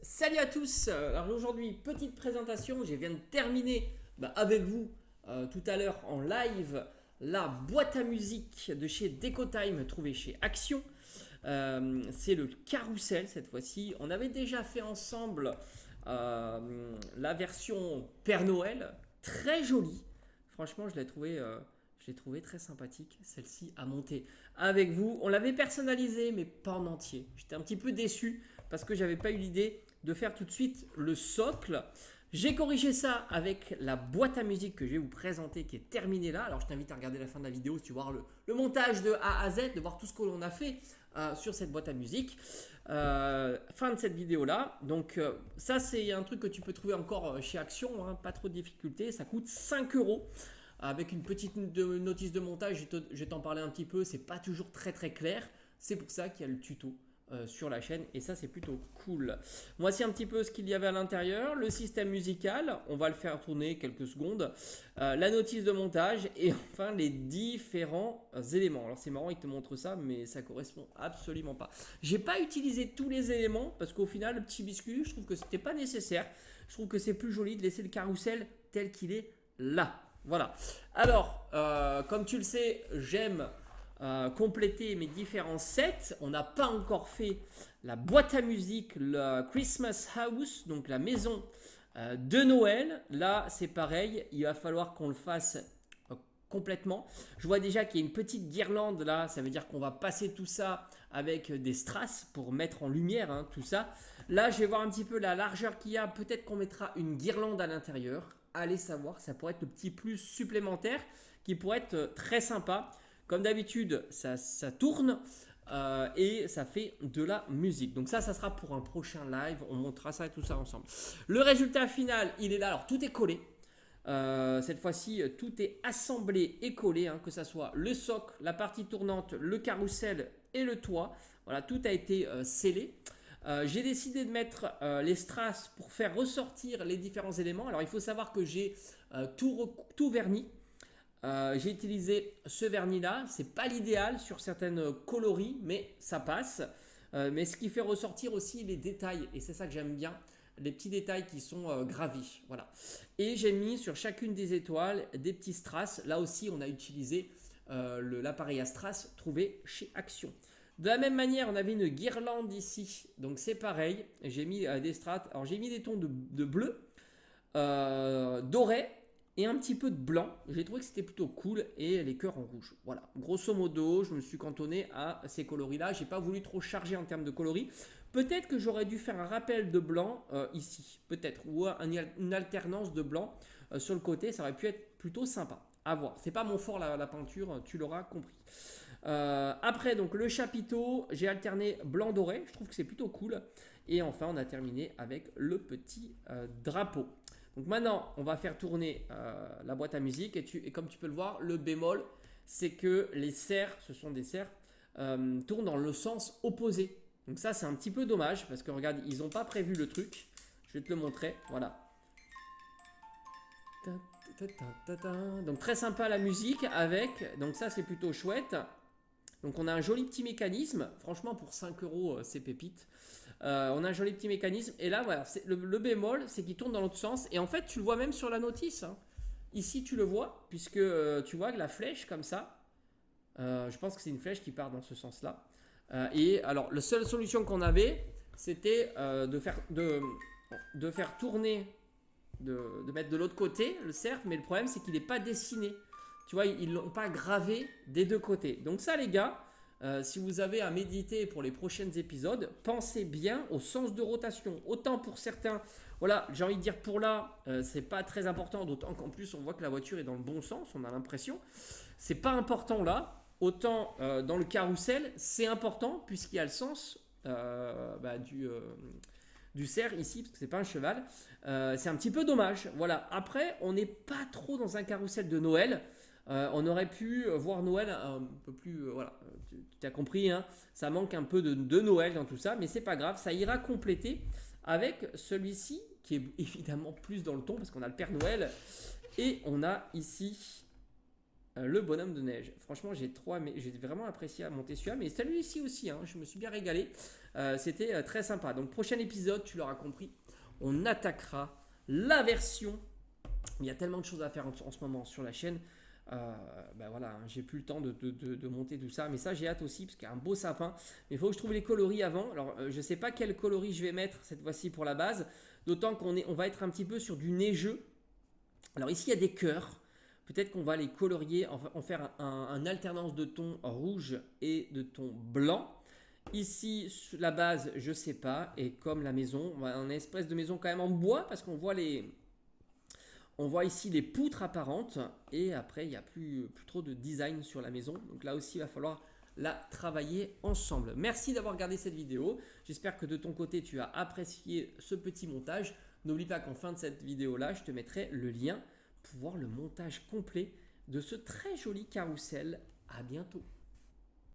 Salut à tous. Alors aujourd'hui, petite présentation. Je viens de terminer avec vous tout à l'heure en live la boîte à musique de chez Decotime trouvée chez Action. C'est le carrousel cette fois-ci. On avait déjà fait ensemble la version Père Noël, très jolie. Franchement, je l'ai trouvé très sympathique, celle-ci à monter avec vous. On l'avait personnalisée, mais pas en entier. J'étais un petit peu déçu parce que j'avais pas eu l'idée de faire tout de suite le socle. J'ai corrigé ça avec la boîte à musique que je vais vous présenter qui est terminée là. Alors je t'invite à regarder la fin de la vidéo si tu veux voir le montage de A à Z, de voir tout ce que l'on a fait sur cette boîte à musique. Fin de cette vidéo là. Donc ça c'est un truc que tu peux trouver encore chez Action, hein, pas trop de difficultés. Ça coûte 5 euros avec une petite notice de montage. Je vais t'en parler un petit peu. C'est pas toujours très très clair. C'est pour ça qu'il y a le tuto sur la chaîne et ça c'est plutôt cool. Voici un petit peu ce qu'il y avait à l'intérieur, le système musical, on va le faire tourner quelques secondes, la notice de montage et enfin les différents éléments. Alors c'est marrant, il te montre ça mais ça correspond absolument pas. J'ai pas utilisé tous les éléments parce qu'au final le petit biscuit, je trouve que c'était pas nécessaire. Je trouve que c'est plus joli de laisser le carrousel tel qu'il est là. Voilà. Alors, comme tu le sais, j'aime compléter mes différents sets. On n'a pas encore fait la boîte à musique, le Christmas House, donc la maison de Noël. Là, c'est pareil, il va falloir qu'on le fasse complètement. Je vois déjà qu'il y a une petite guirlande là, ça veut dire qu'on va passer tout ça avec des strass pour mettre en lumière tout ça. Là, je vais voir un petit peu la largeur qu'il y a. Peut-être qu'on mettra une guirlande à l'intérieur. Allez savoir, ça pourrait être le petit plus supplémentaire qui pourrait être très sympa. Comme d'habitude, ça tourne et ça fait de la musique. Donc ça sera pour un prochain live. On montrera ça et tout ça ensemble. Le résultat final, il est là. Alors tout est collé. Cette fois-ci, tout est assemblé et collé, que ce soit le socle, la partie tournante, le carrousel et le toit. Voilà, tout a été scellé. J'ai décidé de mettre les strass pour faire ressortir les différents éléments. Alors il faut savoir que j'ai tout verni. J'ai utilisé ce vernis là, c'est pas l'idéal sur certaines coloris, mais ça passe. Mais ce qui fait ressortir aussi les détails, et c'est ça que j'aime bien, les petits détails qui sont gravis. Voilà. Et j'ai mis sur chacune des étoiles des petits strass. Là aussi, on a utilisé l'appareil à strass trouvé chez Action. De la même manière, on avait une guirlande ici, donc c'est pareil. J'ai mis des strass. Alors j'ai mis des tons de bleu, doré et un petit peu de blanc. J'ai trouvé que c'était plutôt cool et les cœurs en rouge. Voilà, grosso modo, je me suis cantonné à ces coloris-là. J'ai pas voulu trop charger en termes de coloris. Peut-être que j'aurais dû faire un rappel de blanc ici, peut-être, ou une alternance de blanc sur le côté. Ça aurait pu être plutôt sympa. À voir. C'est pas mon fort la peinture, tu l'auras compris. Après, donc le chapiteau, j'ai alterné blanc doré. Je trouve que c'est plutôt cool. Et enfin, on a terminé avec le petit drapeau. Donc maintenant, on va faire tourner la boîte à musique et comme tu peux le voir, le bémol, c'est que les serres, ce sont des serres, tournent dans le sens opposé. Donc ça, c'est un petit peu dommage parce que regarde, ils n'ont pas prévu le truc. Je vais te le montrer, voilà. Donc très sympa la musique avec, donc ça c'est plutôt chouette. Donc on a un joli petit mécanisme, franchement pour 5 euros c'est pépite. On a un joli petit mécanisme et là voilà, le bémol c'est qu'il tourne dans l'autre sens et en fait tu le vois même sur la notice. Ici tu le vois puisque tu vois que la flèche comme ça, je pense que c'est une flèche qui part dans ce sens là. Et alors la seule solution qu'on avait c'était de faire tourner, de mettre de l'autre côté le cercle, mais le problème c'est qu'il n'est pas dessiné. Tu vois, ils ne l'ont pas gravé des deux côtés. Donc ça les gars, si vous avez à méditer pour les prochains épisodes, pensez bien au sens de rotation. Autant pour certains, voilà, j'ai envie de dire pour là, c'est pas très important, d'autant qu'en plus on voit que la voiture est dans le bon sens, on a l'impression. C'est pas important là. Autant dans le carrousel, c'est important puisqu'il y a le sens du cerf ici, parce que c'est pas un cheval. C'est un petit peu dommage. Voilà. Après, on n'est pas trop dans un carrousel de Noël. On aurait pu voir Noël un peu plus. Voilà, tu as compris, ça manque un peu de Noël dans tout ça, mais c'est pas grave, ça ira compléter avec celui-ci qui est évidemment plus dans le ton parce qu'on a le Père Noël et on a ici le bonhomme de neige. Franchement, j'ai vraiment apprécié à monter celui-là, mais celui-ci aussi, je me suis bien régalé. C'était très sympa. Donc prochain épisode, tu l'auras compris, on attaquera la version. Il y a tellement de choses à faire en ce moment sur la chaîne. Ben voilà, hein, j'ai plus le temps de monter tout ça, mais ça j'ai hâte aussi parce qu'il y a un beau sapin. Mais il faut que je trouve les coloris avant. Alors je sais pas quel coloris je vais mettre cette fois-ci pour la base, d'autant on va être un petit peu sur du neigeux. Alors ici il y a des cœurs. Peut-être qu'on va les colorier, en faire un alternance de tons rouge et de tons blanc. Ici, la base, je sais pas. Et comme la maison, on a une espèce de maison quand même en bois parce qu'on voit on voit ici les poutres apparentes. Et après, il n'y a plus trop de design sur la maison. Donc là aussi, il va falloir la travailler ensemble. Merci d'avoir regardé cette vidéo. J'espère que de ton côté, tu as apprécié ce petit montage. N'oublie pas qu'en fin de cette vidéo-là, je te mettrai le lien pour voir le montage complet de ce très joli carrousel. À bientôt.